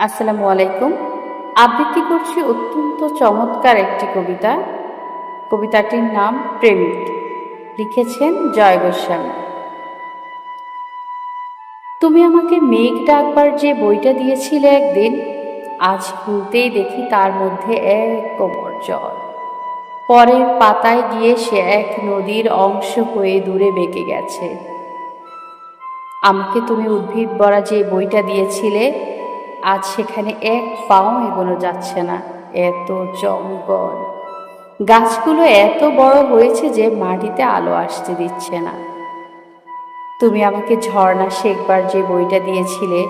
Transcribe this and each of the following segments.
আসসালামু আলাইকুম। আবৃত্তি করছি অত্যন্ত চমৎকার একটি কবিতা। কবিতাটির নাম প্রেমিক। লিখেছেন জয় গোস্বামী। তুমি আমাকে মেঘ ডাকবার যে বইটা দিয়েছিলে একদিন, আজ খুলতেই দেখি তার মধ্যে এক কোমর জল। পরের পাতায় গিয়ে সে এক নদীর অংশ হয়ে দূরে বেঁকে গেছে। আমাকে তুমি উদ্ভিদ ভরা যে বইটা দিয়েছিলে, আজ সেখানে এক পাও এগোনো যাচ্ছে না। এত জঙ্গল, গাছগুলো এত বড় হয়েছে যে মাটিতে আলো আসতে দিচ্ছে না। তুমি আমাকে ঝর্ণা শেখবার যে বইটা দিয়েছিলে,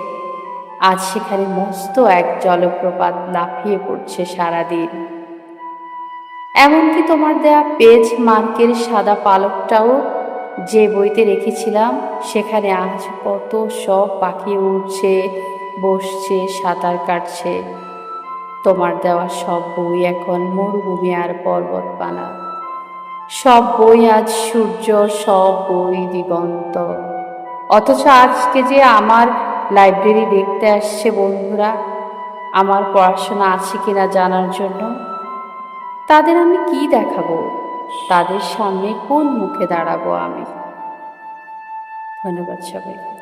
আজ সেখানে মস্ত এক জলপ্রপাত লাফিয়ে পড়ছে সারাদিন। এমনকি তোমার দেয়া পেজ মার্কের সাদা পালকটাও যে বইতে রেখেছিলাম, সেখানে আজ কত সব পাখি উড়ছে, বসছে, সাঁতার কাটছে। তোমার দেওয়া সব বই এখন মরুভূমি আর পর্বতমালা। সব বই আজ সূর্য, সব বই দিগন্ত। অথচ আজকে যে আমার লাইব্রেরি দেখতে আসছে বন্ধুরা, আমার পড়াশোনা আছে কিনা জানার জন্য, তাদের আমি কি দেখাবো? তাদের সামনে কোন মুখে দাঁড়াবো আমি? ধন্যবাদ সবাইকে।